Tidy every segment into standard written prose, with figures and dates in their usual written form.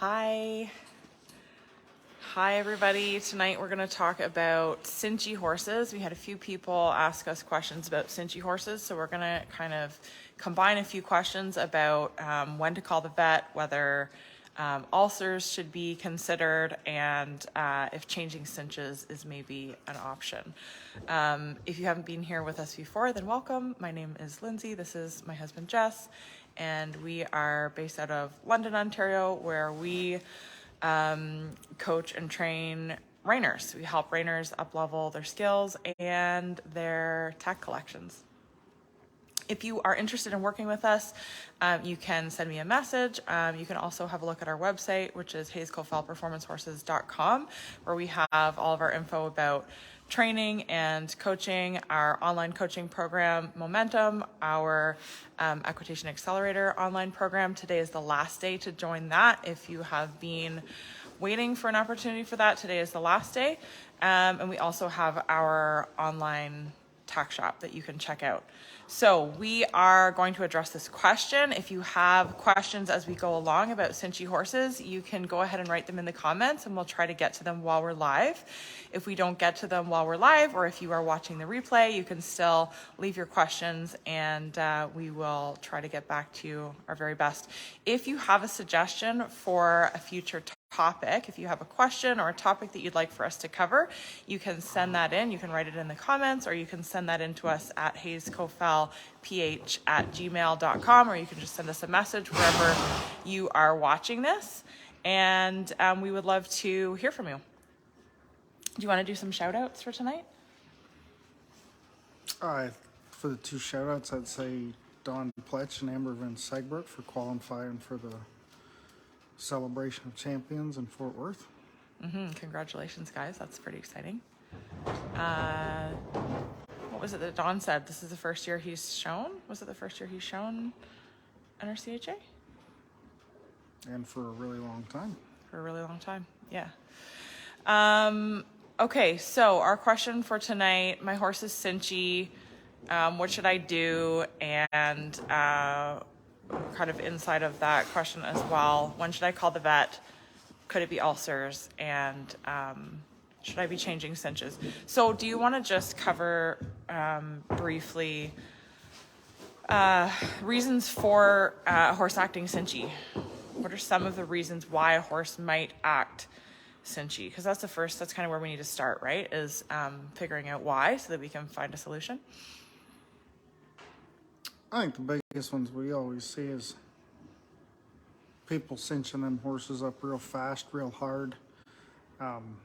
Hi everybody. Tonight we're going to talk about cinchy horses. We had a few people ask us questions about cinchy horses, so we're going to kind of combine a few questions about when to call the vet, whether ulcers should be considered, and if changing cinches is maybe an option. If you haven't been here with us before, then welcome. My name is Lindsay. This is my husband Jess, and we are based out of London, Ontario, where we coach and train reiners. We help reiners up-level their skills and their tech collections. If you are interested in working with us, you can send me a message. You can also have a look at our website, which is hayescofellperformancehorses.com, where we have all of our info about training and coaching, our online coaching program, Momentum, our Equitation Accelerator online program. Today is the last day to join that. If you have been waiting for an opportunity for that, today is the last day. And we also have our online tack shop that you can check out. So we are going to address this question. If you have questions as we go along about cinchy horses, you can go ahead and write them in the comments and we'll try to get to them while we're live. If we don't get to them while we're live, or if you are watching the replay, you can still leave your questions and we will try to get back to you our very best. If you have a suggestion for a future topic, if you have a question or a topic that you'd like for us to cover, you can send that in. You can write it in the comments, or you can send that in to us at hayescofellph@gmail.com, or you can just send us a message wherever you are watching this, and we would love to hear from you. Do you want to do some shout outs for tonight? For the two shout outs, I'd say Don Pletch and Amber Van Segbert for qualifying for the Celebration of Champions in Fort Worth. Congratulations, guys. That's pretty exciting. What was it that Don said? This is the first year he's shown? Was it the first year he's shown NRCHA? And for a really long time. For a really long time, yeah. Okay, so our question for tonight, my horse is cinchy. What should I do? And kind of inside of that question as well, when should I call the vet? Could it be ulcers? And should I be changing cinches? So do you want to just cover briefly reasons for a horse acting cinchy? What are some of the reasons why a horse might act cinchy? Because that's kind of where we need to start, right? Is figuring out why, so that we can find a solution. I think the biggest ones we always see is people cinching them horses up real fast, real hard. And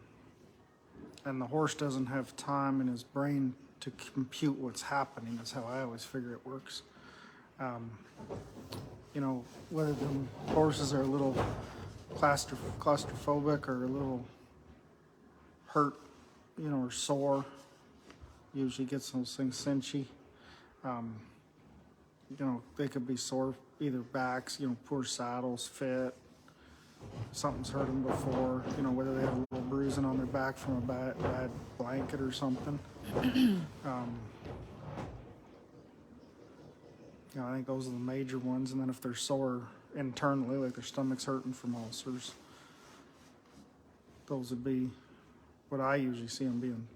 the horse doesn't have time in his brain to compute what's happening. That's how I always figure it works. Whether the horses are a little claustrophobic or a little hurt, or sore, usually gets those things cinchy. They could be sore, either backs, poor saddles, fit, something's hurt them before, whether they have a little bruising on their back from a bad blanket or something. I think those are the major ones. And then if they're sore internally, like their stomach's hurting from ulcers, those would be what I usually see them being.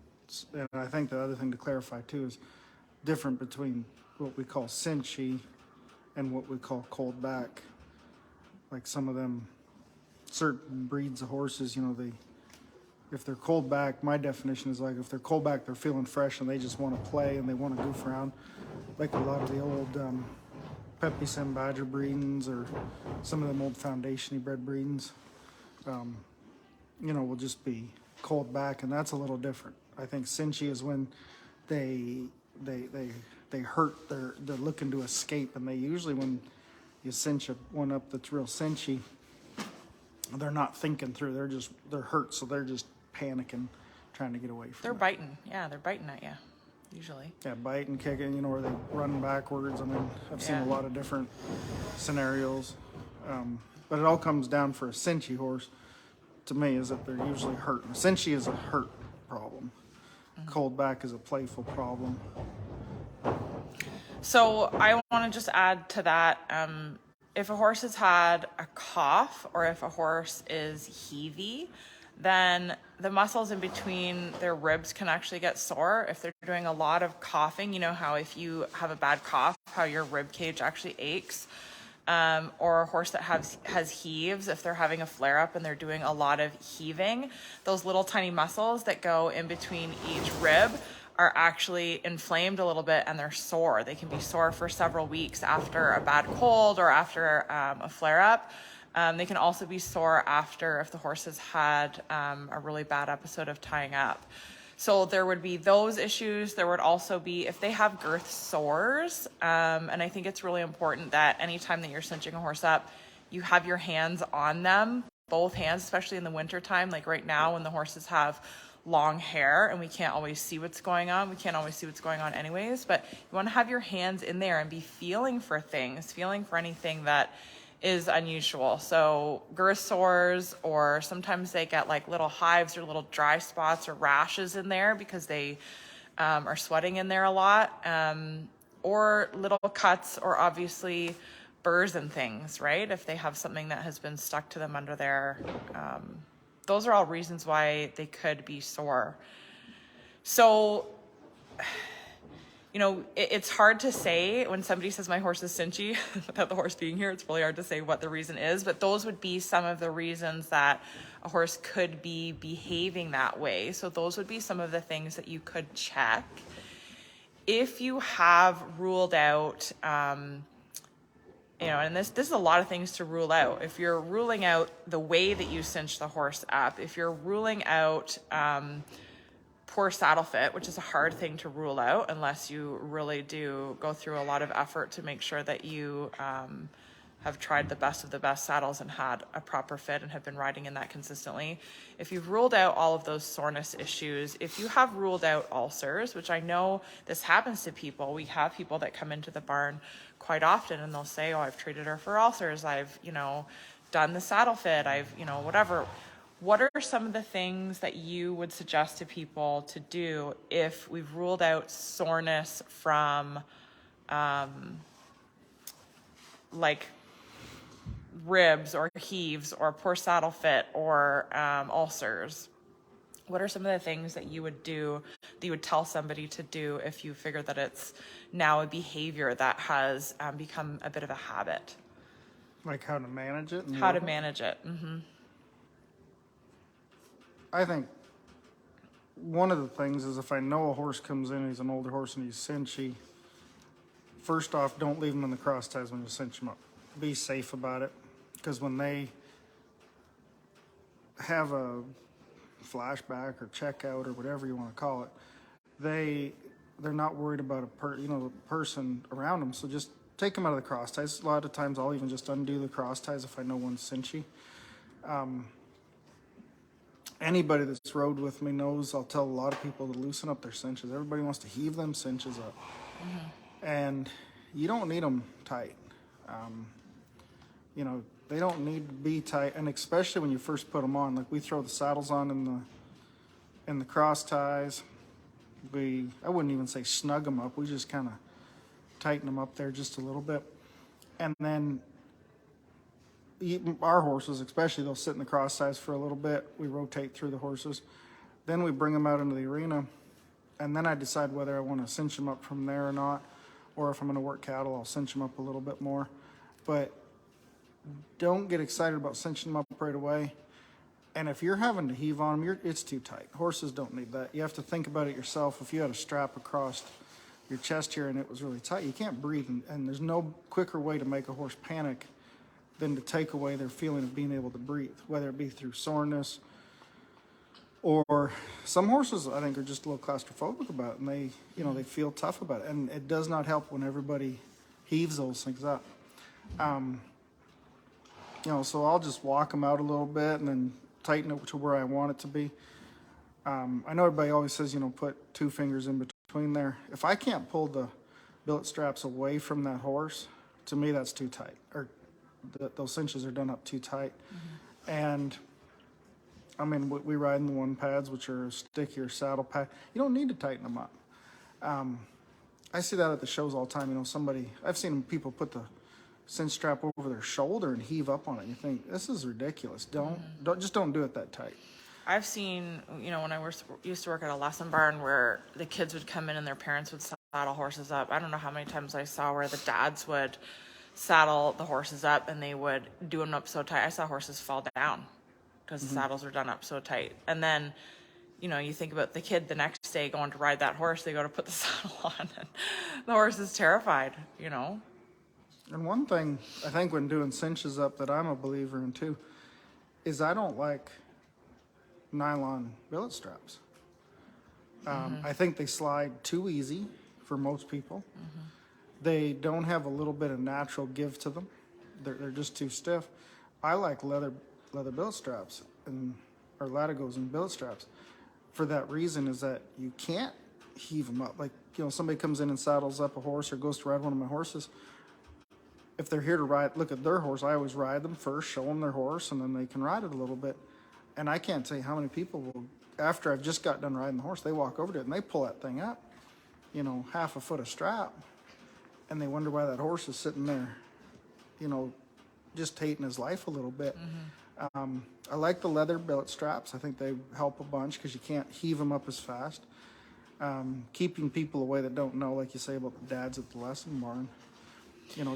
And I think the other thing to clarify too is different between what we call cinchy and what we call cold back. Like some of them certain breeds of horses, if they're cold back, my definition is like if they're cold back, they're feeling fresh and they just want to play and they want to goof around, like a lot of the old Peppy Sam Badger breedings or some of them old foundation-y bred breedings, will just be cold back, and that's a little different. I think cinchy is when they hurt, they're looking to escape, and they usually, when you cinch one up that's real cinchy, they're not thinking through, they're hurt, so they're just panicking, trying to get away from They're biting at you, usually. Yeah, biting, kicking, or they run backwards. I mean, I've seen a lot of different scenarios, but it all comes down for a cinchy horse, to me, is that they're usually hurt. A cinchy is a hurt problem. Cold back is a playful problem. So I want to just add to that, if a horse has had a cough or if a horse is heavy, then the muscles in between their ribs can actually get sore. If they're doing a lot of coughing, you know how if you have a bad cough, how your rib cage actually aches. Or a horse that has heaves, if they're having a flare up and they're doing a lot of heaving, those little tiny muscles that go in between each rib are actually inflamed a little bit and they're sore. They can be sore for several weeks after a bad cold or after a flare up. They can also be sore after if the horse has had a really bad episode of tying up. So there would be those issues. There would also be if they have girth sores. And I think it's really important that anytime that you're cinching a horse up, you have your hands on them, both hands, especially in the winter time. Like right now when the horses have long hair and we can't always see what's going on. We can't always see what's going on anyways, but you want to have your hands in there and be feeling for things, feeling for anything that is unusual. So girth sores, or sometimes they get like little hives or little dry spots or rashes in there because they are sweating in there a lot, or little cuts, or obviously burrs and things, right? If they have something that has been stuck to them under there, those are all reasons why they could be sore. So, you know, it's hard to say when somebody says my horse is cinchy without the horse being here. It's really hard to say what the reason is, but those would be some of the reasons that a horse could be behaving that way. So those would be some of the things that you could check. If you have ruled out, you know, and this is a lot of things to rule out. If you're ruling out the way that you cinch the horse up, if you're ruling out poor saddle fit, which is a hard thing to rule out unless you really do go through a lot of effort to make sure that you have tried the best of the best saddles and had a proper fit and have been riding in that consistently. If you've ruled out all of those soreness issues, if you have ruled out ulcers, which I know this happens to people, we have people that come into the barn quite often and they'll say, oh, I've treated her for ulcers, I've, you know, done the saddle fit, I've, you know, whatever. What are some of the things that you would suggest to people to do if we've ruled out soreness from like ribs or heaves or poor saddle fit or ulcers? What are some of the things that you would do, that you would tell somebody to do if you figure that it's now a behavior that has become a bit of a habit? Like how to manage it? How to manage it. Mm-hmm. I think one of the things is if I know a horse comes in, he's an older horse and he's cinchy, first off, don't leave him in the cross ties when you cinch him up. Be safe about it, because when they have a flashback or checkout or whatever you want to call it, they're not worried about the person around them. So just take them out of the cross ties. A lot of times I'll even just undo the cross ties if I know one's cinchy. Anybody that's rode with me knows I'll tell a lot of people to loosen up their cinches. Everybody wants to heave them cinches up. Mm-hmm. And you don't need them tight. You know, they don't need to be tight, and especially when you first put them on. Like we throw the saddles on in the cross ties. I wouldn't even say snug them up. We just kind of tighten them up there just a little bit. And then our horses, especially, they'll sit in the cross ties for a little bit. We rotate through the horses. Then we bring them out into the arena, and then I decide whether I want to cinch them up from there or not, or if I'm going to work cattle, I'll cinch them up a little bit more. But don't get excited about cinching them up right away. And if you're having to heave on them, it's too tight. Horses don't need that. You have to think about it yourself. If you had a strap across your chest here and it was really tight, you can't breathe. And there's no quicker way to make a horse panic than to take away their feeling of being able to breathe, whether it be through soreness, or some horses I think are just a little claustrophobic about it, and they feel tough about it. And it does not help when everybody heaves those things up. So I'll just walk them out a little bit and then tighten it to where I want it to be. I know everybody always says, put 2 fingers in between there. If I can't pull the billet straps away from that horse, to me that's too tight, or those cinches are done up too tight. Mm-hmm. And I mean, we ride in the 1 pads, which are a stickier saddle pad. You don't need to tighten them up. I see that at the shows all the time. I've seen people put the cinch strap over their shoulder and heave up on it. You think, this is ridiculous. Don't do it that tight. I've seen, when I used to work at a lesson barn where the kids would come in and their parents would saddle horses up. I don't know how many times I saw where the dads would saddle the horses up and they would do them up so tight. I saw horses fall down because the saddles were done up so tight. And then, you think about the kid the next day going to ride that horse, they go to put the saddle on and the horse is terrified, And one thing I think when doing cinches up that I'm a believer in too is I don't like nylon billet straps. I think they slide too easy for most people. They don't have a little bit of natural give to them. They're just too stiff. I like leather billet straps or latigos and billet straps. For that reason is that you can't heave them up. Like, somebody comes in and saddles up a horse or goes to ride one of my horses. If they're here to look at their horse, I always ride them first, show them their horse, and then they can ride it a little bit. And I can't tell you how many people will, after I've just got done riding the horse, they walk over to it and they pull that thing up, half a foot of strap, and they wonder why that horse is sitting there, just hating his life a little bit. I like the leather billet straps. I think they help a bunch because you can't heave them up as fast. Keeping people away that don't know, like you say about the dads at the lesson barn.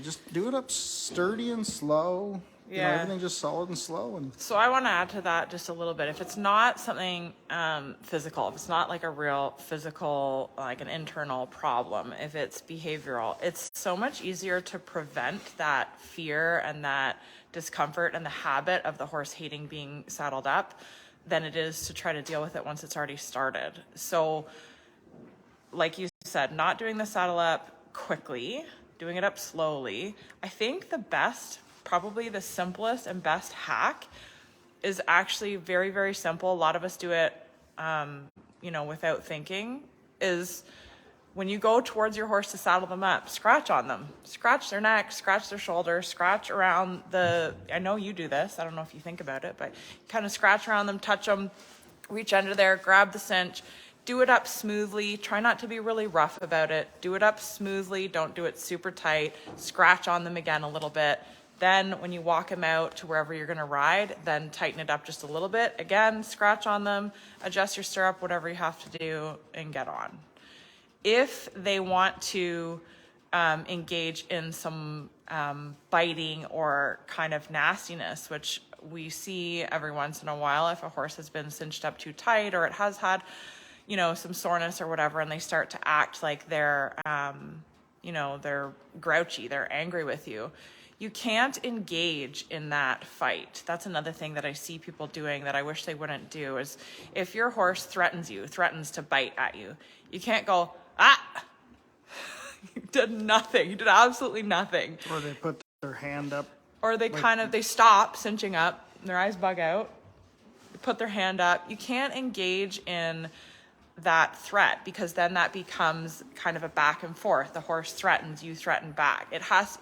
Just do it up sturdy and slow. Yeah. Everything just solid and slow. And so I want to add to that just a little bit. If it's not something physical, if it's not like a real physical, like an internal problem, if it's behavioral, it's so much easier to prevent that fear and that discomfort and the habit of the horse hating being saddled up than it is to try to deal with it once it's already started. So like you said, not doing the saddle up quickly, doing it up slowly. I think probably the simplest and best hack is actually very, very simple. A lot of us do it, without thinking, is when you go towards your horse to saddle them up, scratch on them, scratch their neck, scratch their shoulder, scratch around I know you do this. I don't know if you think about it, but kind of scratch around them, touch them, reach under there, grab the cinch, do it up smoothly. Try not to be really rough about it. Do it up smoothly. Don't do it super tight. Scratch on them again a little bit. Then when you walk them out to wherever you're going to ride, then tighten it up just a little bit. Again, scratch on them, adjust your stirrup, whatever you have to do, and get on. If they want to engage in some biting or kind of nastiness, which we see every once in a while if a horse has been cinched up too tight or it has had, some soreness or whatever, and they start to act like they're grouchy, they're angry with you. You can't engage in that fight. That's another thing that I see people doing that I wish they wouldn't do is if your horse threatens to bite at you, you can't go, you did nothing. You did absolutely nothing. Or they put their hand up. Or they they stop cinching up, their eyes bug out, they put their hand up. You can't engage in that threat because then that becomes kind of a back and forth. The horse threatens, you threaten back.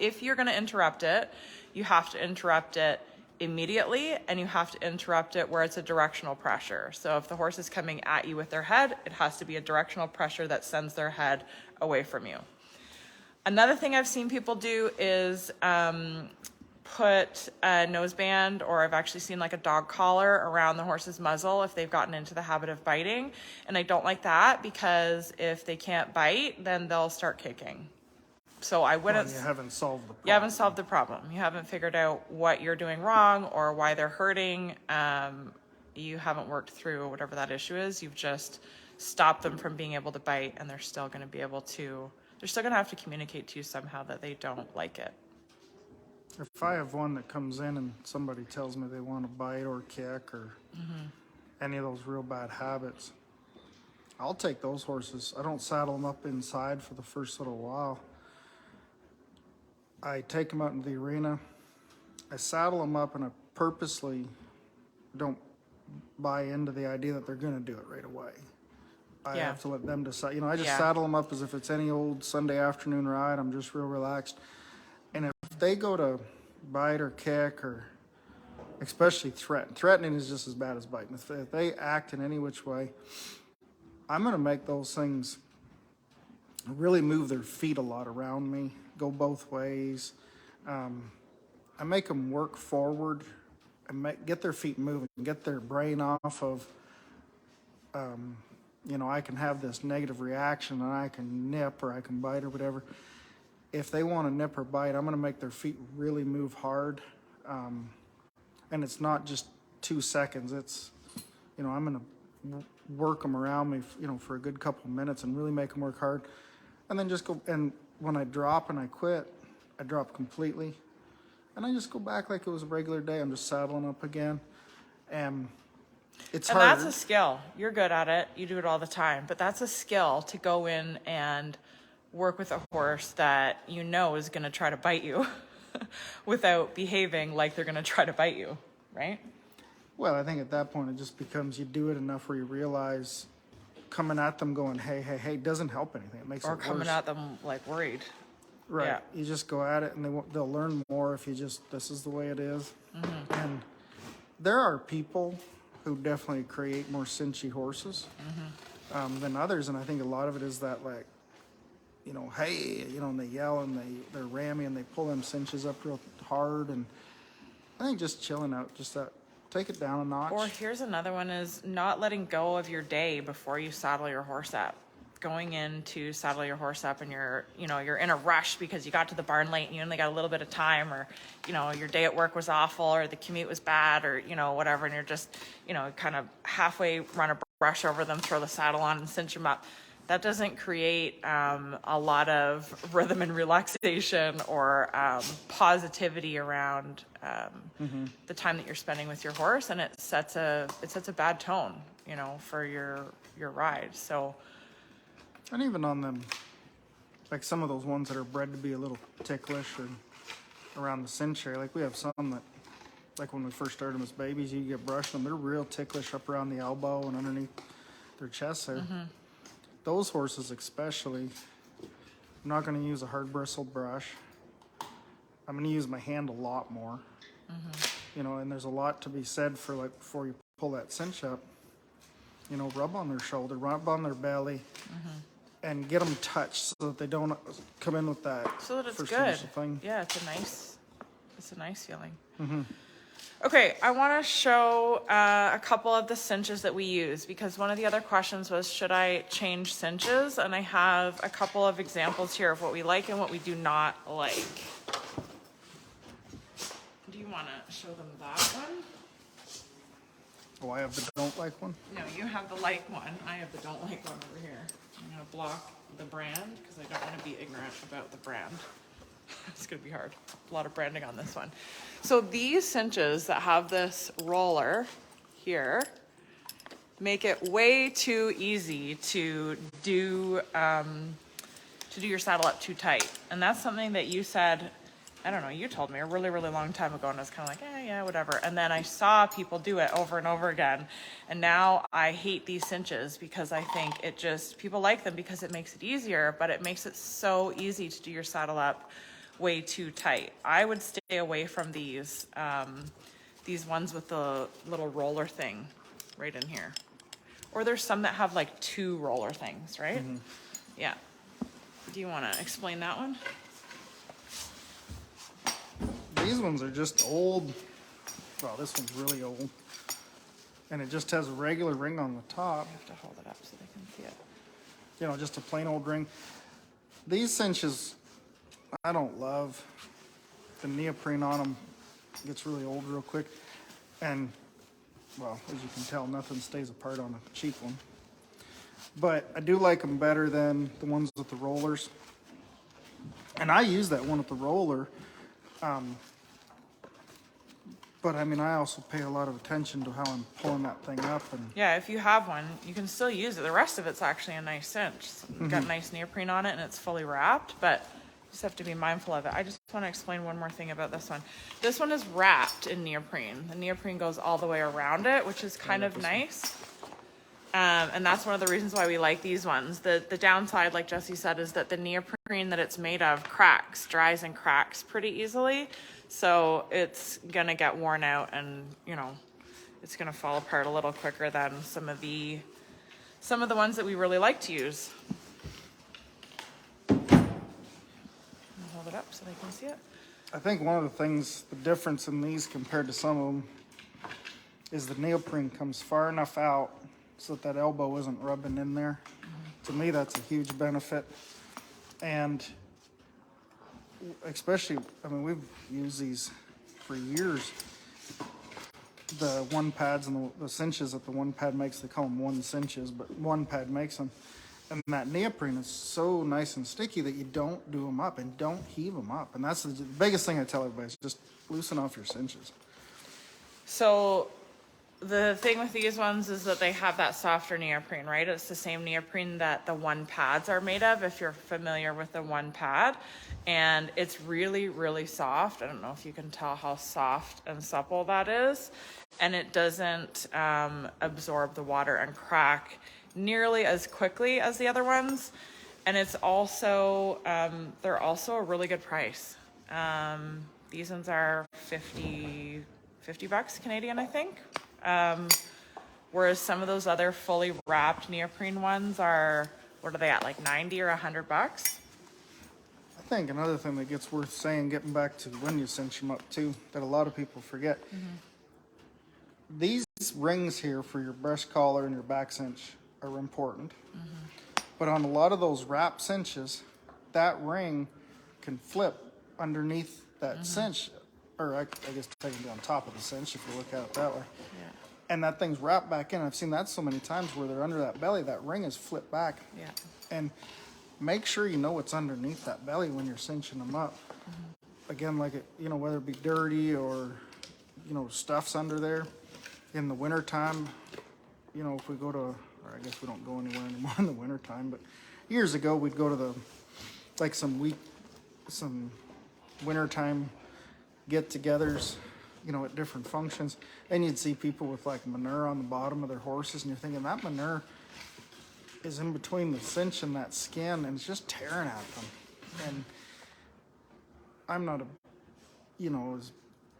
If you're going to interrupt it, you have to interrupt it immediately and you have to interrupt it where it's a directional pressure. So if the horse is coming at you with their head, it has to be a directional pressure that sends their head away from you. Another thing I've seen people do is put a noseband, or I've actually seen like a dog collar around the horse's muzzle if they've gotten into the habit of biting. And I don't like that because if they can't bite, then they'll start kicking. So I wouldn't. You haven't solved the problem. You haven't solved the problem. You haven't figured out what you're doing wrong or why they're hurting. You haven't worked through whatever that issue is. You've just stopped them from being able to bite, and they're still going to have to communicate to you somehow that they don't like it. If I have one that comes in and somebody tells me they want to bite or kick or any of those real bad habits, I'll take those horses. I don't saddle them up inside for the first little while. I take them out into the arena. I saddle them up and I purposely don't buy into the idea that they're going to do it right away. I have to let them decide. I just saddle them up as if it's any old Sunday afternoon ride. I'm just real relaxed. And if they go to bite or kick or especially threatening is just as bad as biting. If they act in any which way, I'm going to make those things really move their feet a lot around me, go both ways, I make them work forward and get their feet moving, get their brain off of, I can have this negative reaction and I can nip or I can bite or whatever. If they want to nip or bite, I'm going to make their feet really move hard. And it's not just 2 seconds. It's, I'm going to work them around me, for a good couple minutes and really make them work hard. And then just go, and when I drop and I quit, I drop completely. And I just go back like it was a regular day. I'm just saddling up again. And it's hard. And that's a skill. You're good at it. You do it all the time. But that's a skill to go in and work with a horse that you know is going to try to bite you without behaving like they're going to try to bite you, right? Well, I think at that point it just becomes you do it enough where you realize coming at them going, hey, hey, hey, doesn't help anything. It makes it worse. Or coming at them like worried. Right. Yeah. You just go at it and they'll learn more if you just, this is the way it is. Mm-hmm. And there are people who definitely create more cinchy horses than others. And I think a lot of it is that hey, and they yell and they're rammy and they pull them cinches up real hard. And I think just chilling out, just that, take it down a notch. Or here's another one is not letting go of your day before you saddle your horse up. Going in to saddle your horse up and you're in a rush because you got to the barn late and you only got a little bit of time, or, your day at work was awful or the commute was bad or, whatever. And you're just, kind of halfway run a brush over them, throw the saddle on and cinch them up. That doesn't create a lot of rhythm and relaxation or positivity around the time that you're spending with your horse, and it sets a bad tone, for your ride. So, and even on them, like some of those ones that are bred to be a little ticklish or around the cinch area, like we have some that, like when we first started them as babies, you get brushed them, they're real ticklish up around the elbow and underneath their chest there. Mm-hmm. Those horses especially, I'm not going to use a hard bristled brush. I'm going to use my hand a lot more. Mm-hmm. And there's a lot to be said for before you pull that cinch up, rub on their shoulder, rub on their belly, and get them touched so that they don't come in with that. So that it's first good. initial thing. Yeah, it's a nice feeling. Mm-hmm. Okay, I want to show a couple of the cinches that we use, because one of the other questions was, should I change cinches? And I have a couple of examples here of what we like and what we do not like. Do you want to show them that one? Oh, I have the don't like one? No, you have the like one. I have the don't like one over here. I'm going to block the brand because I don't want to be ignorant about the brand. It's going to be hard. A lot of branding on this one. So these cinches that have this roller here make it way too easy to do your saddle up too tight. And that's something that you said, I don't know, you told me a really, really long time ago, and I was kind of like, yeah, whatever. And then I saw people do it over and over again. And now I hate these cinches because I think people like them because it makes it easier, but it makes it so easy to do your saddle up way too tight. I would stay away from these ones with the little roller thing right in here. Or there's some that have like 2 roller things, right? Mm-hmm. Yeah. Do you want to explain that one? These ones are just old. Well, this one's really old. And it just has a regular ring on the top. You have to hold it up so they can see it. Just a plain old ring. These cinches, I don't love. The neoprene on them gets really old real quick. And, well, as you can tell, nothing stays apart on a cheap one. But I do like them better than the ones with the rollers. And I use that one with the roller. But I mean, I also pay a lot of attention to how I'm pulling that thing up. And yeah, if you have one, you can still use it. The rest of it's actually a nice cinch. It's got nice neoprene on it and it's fully wrapped, but you just have to be mindful of it. I just want to explain one more thing about this one. This one is wrapped in neoprene. The neoprene goes all the way around it, which is kind of nice. And that's one of the reasons why we like these ones. The downside, like Jesse said, is that the neoprene that it's made of dries and cracks pretty easily. So it's going to get worn out and, it's going to fall apart a little quicker than some of the ones that we really like to use. Hold it up so they can see it. I think one of the things, the difference in these compared to some of them is the neoprene comes far enough out so that elbow isn't rubbing in there. To me, that's a huge benefit. And especially, I mean, we've used these for years. The one pads and the cinches that the one pad makes, they call them one cinches, but one pad makes them. And that neoprene is so nice and sticky that you don't do them up and don't heave them up. And that's the biggest thing I tell everybody is just loosen off your cinches. So the thing with these ones is that they have that softer neoprene, right? It's the same neoprene that the one pads are made of, if you're familiar with the one pad. And it's really, really soft. I don't know if you can tell how soft and supple that is. And it doesn't absorb the water and crack nearly as quickly as the other ones. And it's also, they're also a really good price. These ones are 50 bucks Canadian, I think. Whereas some of those other fully wrapped neoprene ones are, what are they at, like 90 or 100 bucks? I think another thing that gets worth saying, getting back to when you cinch them up too, that a lot of people forget. These rings here for your breast collar and your back cinch are important. But on a lot of those wrap cinches, that ring can flip underneath that cinch, or I guess technically on top of the cinch if you look at it that way. Yeah. And that thing's wrapped back in. I've seen that so many times where they're under that belly, that ring is flipped back. Yeah. And make sure you know what's underneath that belly when you're cinching them up. Again, like, whether it be dirty or, stuff's under there. In the wintertime, if we go to, or I guess we don't go anywhere anymore in the wintertime, but years ago we'd go to some wintertime get-togethers, at different functions, and you'd see people with like manure on the bottom of their horses, and you're thinking that manure is in between the cinch and that skin, and it's just tearing at them. And I'm not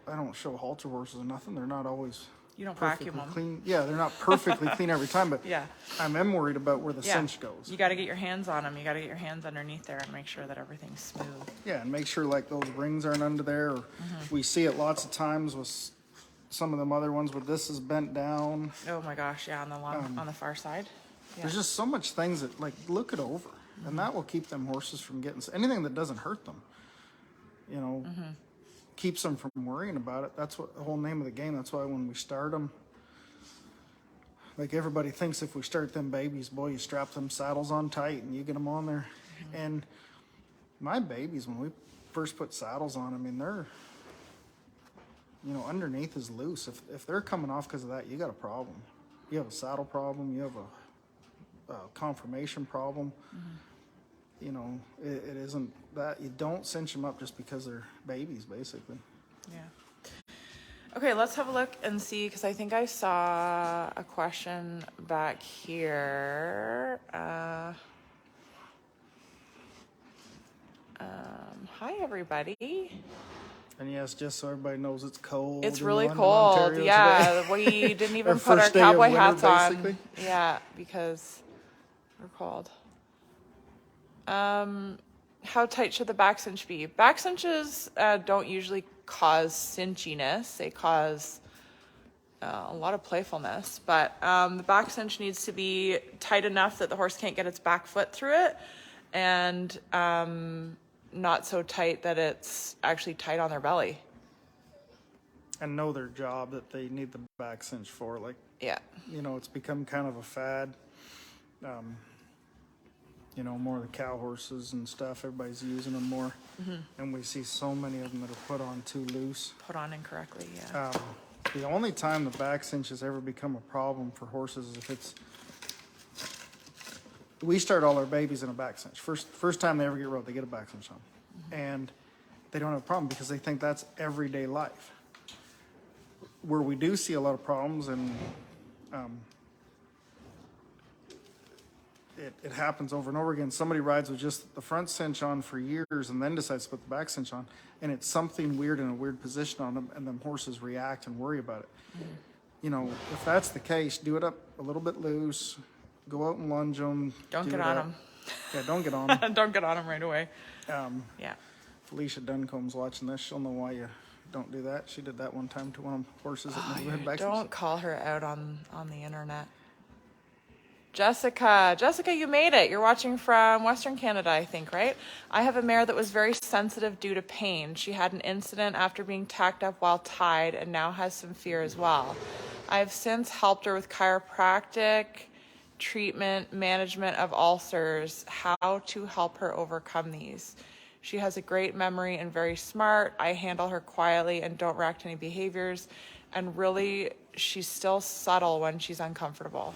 I don't show halter horses or nothing. They're not always You don't perfectly vacuum them. clean. Yeah, they're not perfectly clean every time, but Yeah. I am worried about where the cinch goes. You got to get your hands on them. You got to get your hands underneath there and make sure that everything's smooth. Yeah, and make sure like those rings aren't under there. Or we see it lots of times with some of them other ones where this is bent down. Oh my gosh, yeah, on the far side. Yeah. There's just so much things that look it over, and that will keep them horses from getting anything that doesn't hurt them. Keeps them from worrying about it. That's what the whole name of the game. That's why when we start them, like everybody thinks if we start them babies, boy, you strap them saddles on tight and you get them on there. And my babies, when we first put saddles on, I mean, they're, underneath is loose. If they're coming off because of that, you got a problem. You have a saddle problem. You have a conformation problem. It isn't that you don't cinch them up just because they're babies, basically. Yeah. Okay, let's have a look and see, because I think I saw a question back here. Hi, everybody. And yes, just so everybody knows, it's cold. It's in really London, cold. Ontario Yeah, today. we didn't even Our put our first day of cowboy winter, hats basically. on. Yeah, because we're cold. How tight should the back cinch be? Back cinches don't usually cause cinchiness. They cause a lot of playfulness, but the back cinch needs to be tight enough that the horse can't get its back foot through it, and not so tight that it's actually tight on their belly. And know their job that they need the back cinch for. Like, Yeah. it's become kind of a fad. More of the cow horses and stuff, everybody's using them more. And we see so many of them that are put on too loose. Put on incorrectly, yeah. The only time the back cinch has ever become a problem for horses is if it's, we start all our babies in a back cinch. First time they ever get rode, they get a back cinch on. And they don't have a problem because they think that's everyday life. Where we do see a lot of problems, and it happens over and over again. Somebody rides with just the front cinch on for years and then decides to put the back cinch on, and it's something weird in a weird position on them, and then horses react and worry about it. If that's the case, do it up a little bit loose, go out and lunge them. Don't get on them. Yeah, don't get on them. Don't get on them right away. Yeah. Felicia Duncombe's watching this, she'll know why you don't do that. She did that one time to one of the horses at Neighborhood Bexley's. Don't call her out on the internet. Jessica, you made it. You're watching from Western Canada, I think, right? I have a mare that was very sensitive due to pain. She had an incident after being tacked up while tied and now has some fear as well. I have since helped her with chiropractic treatment, management of ulcers, how to help her overcome these. She has a great memory and very smart. I handle her quietly and don't react to any behaviors. And really, she's still subtle when she's uncomfortable.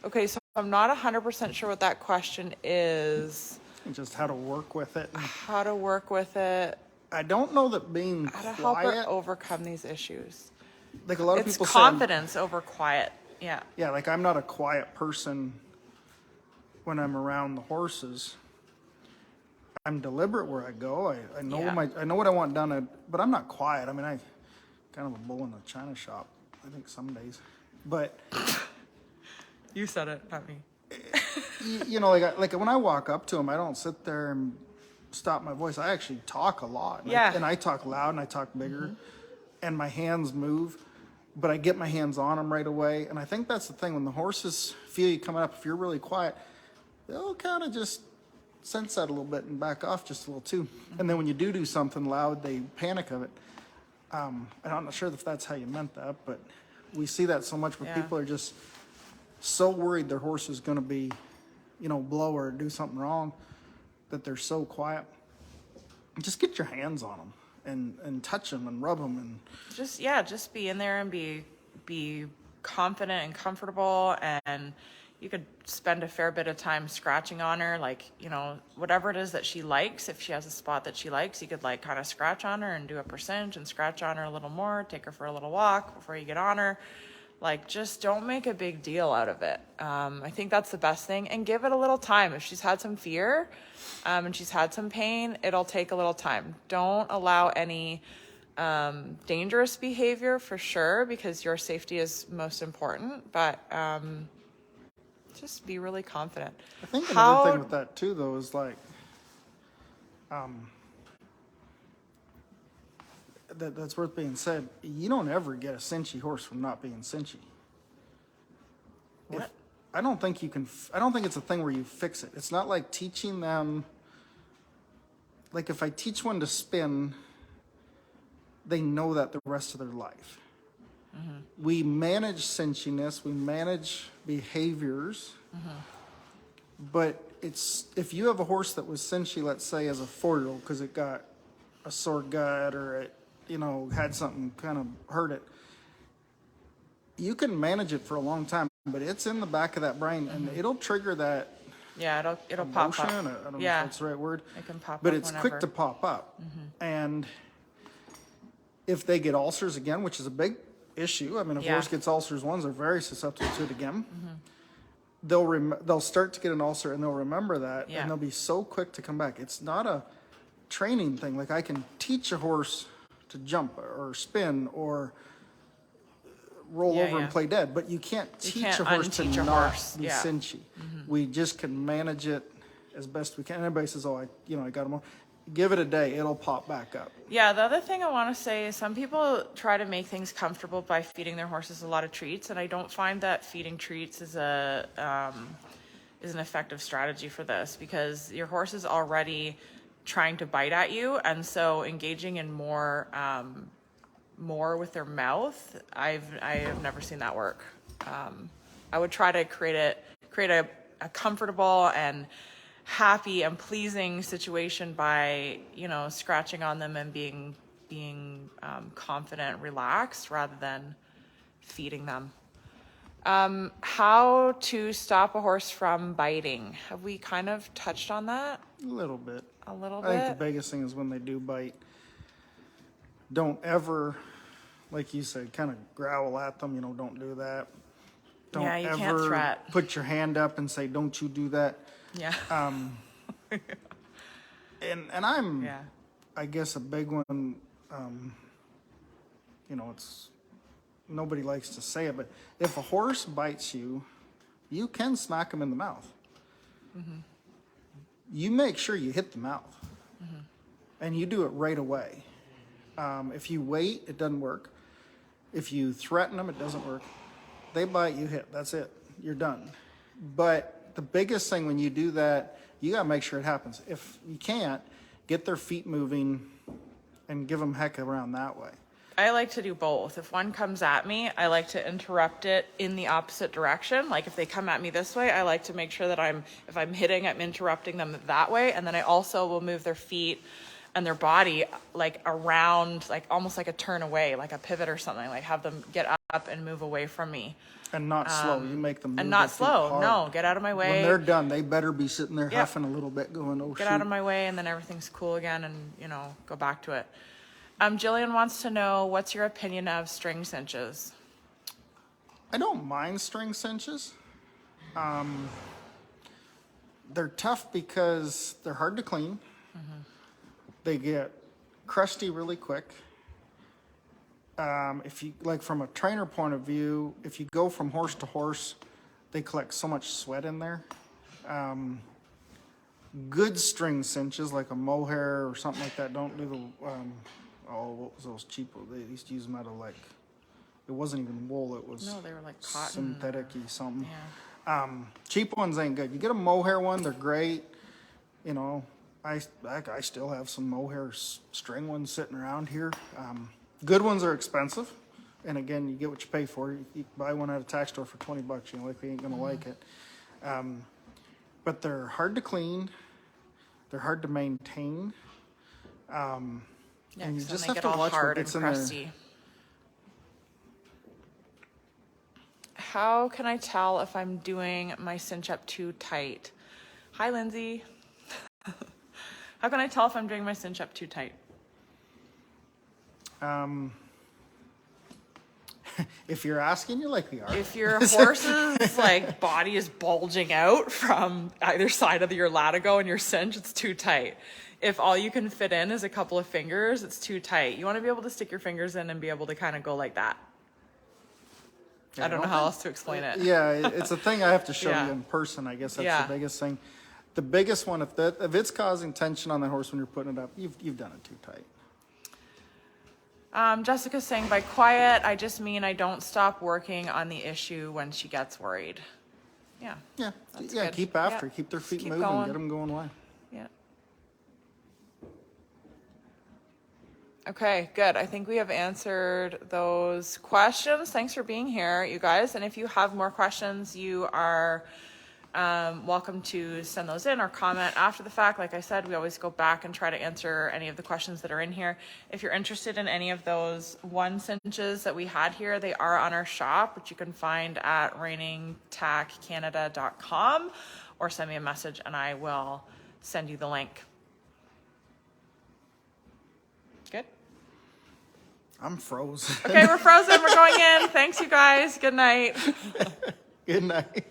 Okay, so I'm not 100% sure what that question is. Just how to work with it. How to work with it. I don't know that being How to quiet. help her overcome these issues. Like a lot of It's people say. confidence over quiet. Yeah. Yeah, like I'm not a quiet person when I'm around the horses. I'm deliberate where I go. I know Yeah. I know what I want done, but I'm not quiet. I mean, I kind of a bull in a china shop, I think some days. But You said it, not me. you know, like when I walk up to them, I don't sit there and stop my voice. I actually talk a lot. Yeah. And I talk loud and I talk bigger, and my hands move, but I get my hands on them right away. And I think that's the thing, when the horses feel you coming up, if you're really quiet, they'll kind of just sense that a little bit and back off just a little too. And then when you do something loud, they panic of it. And I'm not sure if that's how you meant that, but we see that so much where Yeah. people are just so worried their horse is going to be, blow or do something wrong, that they're so quiet. Just get your hands on them and touch them and rub them and Just be in there and be confident and comfortable, and you could spend a fair bit of time scratching on her, like, whatever it is that she likes. If she has a spot that she likes, you could like kind of scratch on her and do a percentage and scratch on her a little more, take her for a little walk before you get on her. Like, just don't make a big deal out of it. I think that's the best thing, and give it a little time. If she's had some fear and she's had some pain, it'll take a little time. Don't allow any dangerous behavior, for sure, because your safety is most important, but just be really confident. I think another thing with that too, though, is like, that's worth being said. You don't ever get a cinchy horse from not being cinchy. What? I don't think you can. I don't think it's a thing where you fix it. It's not like teaching them. Like if I teach one to spin, they know that the rest of their life. Mm-hmm. We manage cinchiness. We manage behaviors. Mm-hmm. But it's, if you have a horse that was cinchy, let's say as a 4-year-old, because it got a sore gut or it, had something kind of hurt it, you can manage it for a long time, but it's in the back of that brain, and it'll trigger that. Yeah, it'll pop up. I don't know if that's the right word. It can pop up. But it's whenever. quick to pop up. Mm-hmm. And if they get ulcers again, which is a big issue. I mean, if a horse gets ulcers once, they're very susceptible to it again. Mm-hmm. They'll start to get an ulcer, and they'll remember that, and they'll be so quick to come back. It's not a training thing. Like, I can teach a horse to jump or spin or roll over and play dead, but you can't teach a horse to not be cinchy. Mm-hmm. We just can manage it as best we can. Everybody says, "Oh, I got them all." Give it a day; it'll pop back up. Yeah. The other thing I want to say is some people try to make things comfortable by feeding their horses a lot of treats, and I don't find that feeding treats is an effective strategy for this, because your horse is already trying to bite at you, and so engaging in more with their mouth, I've never seen that work. I would try to create a comfortable and happy and pleasing situation by scratching on them and being confident, relaxed, rather than feeding them. How to stop a horse from biting? Have we kind of touched on that? A little bit. A little I bit. think the biggest thing is when they do bite, don't ever, like you said, kind of growl at them. Don't do that. Don't Yeah, you ever can't threat. put your hand up and say, "Don't you do that." Yeah. And I'm, Yeah. I guess, a big one. It's, nobody likes to say it, but if a horse bites you, you can smack him in the mouth. Mm-hmm. You make sure you hit the mouth. Mm-hmm. and you do it right away. If you wait, it doesn't work. If you threaten them, it doesn't work. They bite, you hit. That's it. You're done. But the biggest thing when you do that, you got to make sure it happens. If you can't, get their feet moving and give them heck around that way. I like to do both. If one comes at me, I like to interrupt it in the opposite direction. Like if they come at me this way, I like to make sure that if I'm hitting, I'm interrupting them that way. And then I also will move their feet and their body like around, like almost like a turn away, like a pivot or something, like have them get up and move away from me. And not slow. You make them move And not their feet slow. hard. No, get out of my way. When they're done, they better be sitting there Yep. huffing a little bit going, oh, Get shoot. out of my way, and then everything's cool again, and, you know, go back to it. Jillian wants to know, what's your opinion of string cinches? I don't mind string cinches. They're tough because they're hard to clean. Mm-hmm. They get crusty really quick. If you, like from a trainer point of view, if you go from horse to horse, they collect so much sweat in there. Good string cinches, like a mohair or something like that, don't do the, what was those cheap, they used to use them out of like, it wasn't even wool, it was No, they were like cotton. synthetic-y something. Yeah. Cheap ones ain't good. You get a mohair one, they're great. You know, I still have some mohair string ones sitting around here. Good ones are expensive, and again, you get what you pay for. You buy one at a tax store for $20, you likely ain't gonna like it. But they're hard to clean. They're hard to maintain. Yeah, And you 'cause then just they have get to all watch what hard and gets in there. crusty. How can I tell if I'm doing my cinch up too tight? Hi, Lindsay. How can I tell if I'm doing my cinch up too tight? If you're asking, you likely are. If your horse's like body is bulging out from either side of your latigo and your cinch, it's too tight. If all you can fit in is a couple of fingers, it's too tight. You want to be able to stick your fingers in and be able to kind of go like that. Yeah, I don't know how else to explain it. Yeah, it's a thing I have to show Yeah. you in person. I guess that's Yeah. the biggest thing. The biggest one, if it's causing tension on the horse when you're putting it up, you've done it too tight. Jessica's saying, by quiet, I just mean I don't stop working on the issue when she gets worried. Yeah. Yeah, That's yeah. good. Keep after, Yeah. keep their Just feet keep moving, going. get them going live. Yeah. Okay, good. I think we have answered those questions. Thanks for being here, you guys. And if you have more questions, you are welcome to send those in or comment after the fact. Like I said, we always go back and try to answer any of the questions that are in here. If you're interested in any of those one cinches that we had here, they are on our shop, which you can find at rainingtackcanada.com, or send me a message and I will send you the link. Good. I'm frozen. Okay, we're frozen. We're going in. Thanks, you guys. Good night. Good night.